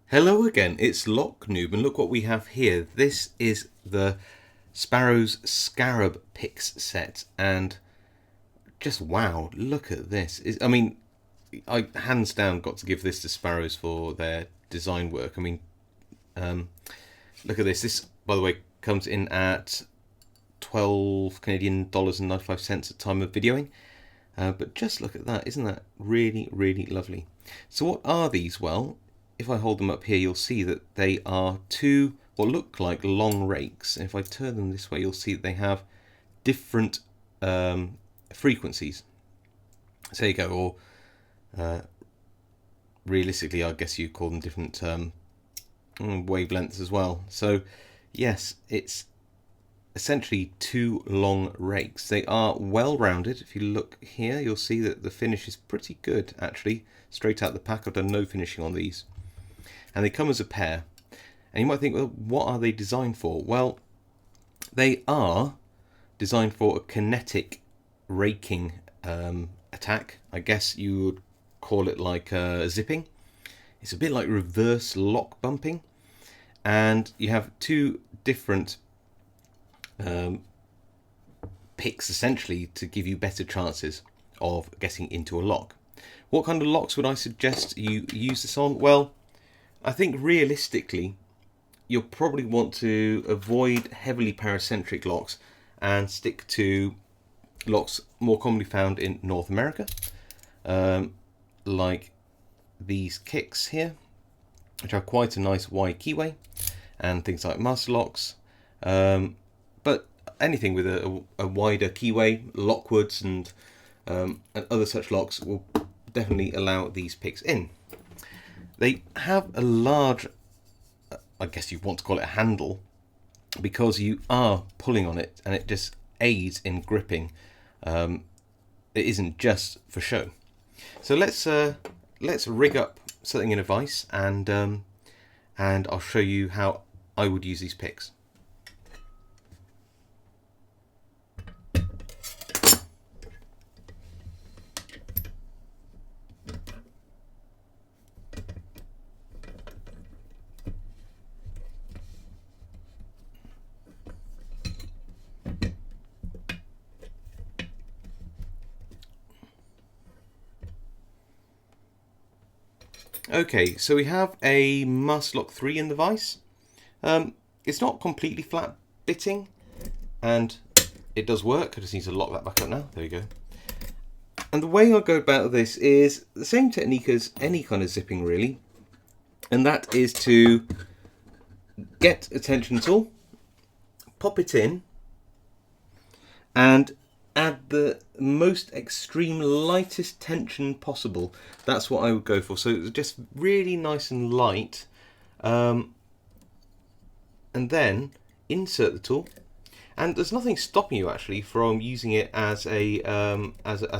Hello again, it's Lock Noob, and look what we have here. This is the Sparrows Scarab Picks set, and just wow, look at this. I hands down got to give this to Sparrows for their design work. Look at this. This, by the way, comes in at 12 Canadian dollars and 95 cents at time of videoing. But just look at that, isn't that really, really lovely? So what are these? Well, if I hold them up here, you'll see that they are two what look like long rakes. And if I turn them this way, you'll see that they have different frequencies. So there you go, or realistically, I guess you call them different wavelengths as well. So yes, it's essentially two long rakes. They are well rounded. If you look here, you'll see that the finish is pretty good actually. Straight out the pack, I've done no finishing on these. And they come as a pair. And you might think, well, what are they designed for? Well, they are designed for a kinetic raking attack. I guess you would call it like zipping. It's a bit like reverse lock bumping. And you have two different picks essentially to give you better chances of getting into a lock. What kind of locks would I suggest you use this on? Well, I think realistically you'll probably want to avoid heavily paracentric locks and stick to locks more commonly found in North America, like these kicks here, which are quite a nice wide keyway, and things like master locks. But anything with a wider keyway, Lockwoods and other such locks will definitely allow these picks in. They have a large, I guess you want to call it a handle, because you are pulling on it and it just aids in gripping. It isn't just for show. So let's rig up something in a vise, and I'll show you how I would use these picks. Okay, so we have a Master Lock 3 in the vise. It's not completely flat bitting, and it does work. I just need to lock that back up now. There we go. And the way I go about this is the same technique as any kind of zipping really, and that is to get a tension tool, pop it in, and add the most extreme lightest tension possible. That's what I would go for. So it's just really nice and light, and then insert the tool. And there's nothing stopping you actually from using it as a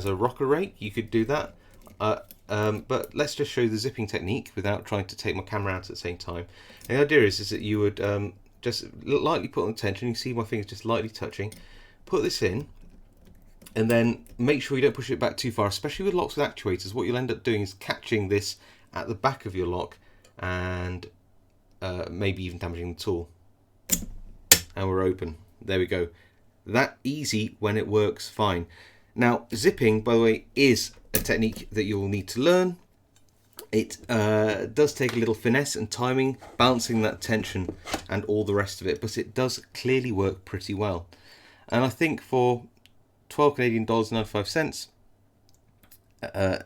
rocker rake. You could do that, but let's just show you the zipping technique without trying to take my camera out at the same time. And the idea is that you would just lightly put on the tension. You see my fingers just lightly touching. Put this in, and then make sure you don't push it back too far, especially with locks with actuators. What you'll end up doing is catching this at the back of your lock and maybe even damaging the tool. And we're open. There we go. That easy when it works fine. Now, zipping, by the way, is a technique that you'll need to learn. It does take a little finesse and timing, balancing that tension and all the rest of it, but it does clearly work pretty well. And I think for 12 Canadian dollars 95 cents,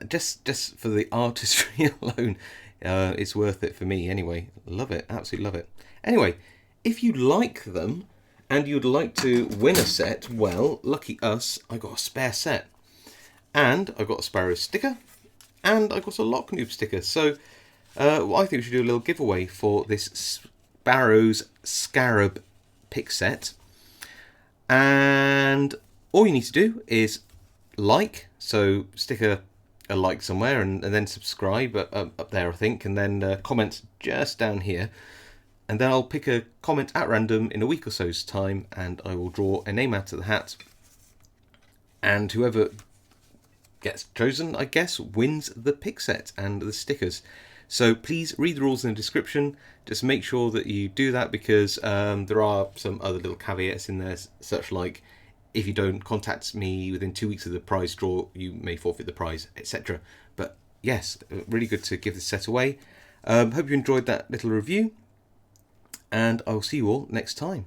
just for the artistry alone, it's worth it for me anyway. Love it, absolutely love it. Anyway, if you like them and you'd like to win a set, well, lucky us, I got a spare set, and I got a Sparrows sticker, and I got a Lock Noob sticker. So I think we should do a little giveaway for this Sparrows Scarab pick set. And all you need to do is like, so stick a like somewhere, and then subscribe up there, I think, and then comment just down here. And then I'll pick a comment at random in a week or so's time, and I will draw a name out of the hat. And whoever gets chosen, I guess, wins the pick set and the stickers. So please read the rules in the description. Just make sure that you do that, because there are some other little caveats in there, such like if you don't contact me within 2 weeks of the prize draw, you may forfeit the prize, etc. But yes, really good to give this set away. Hope you enjoyed that little review, and I'll see you all next time.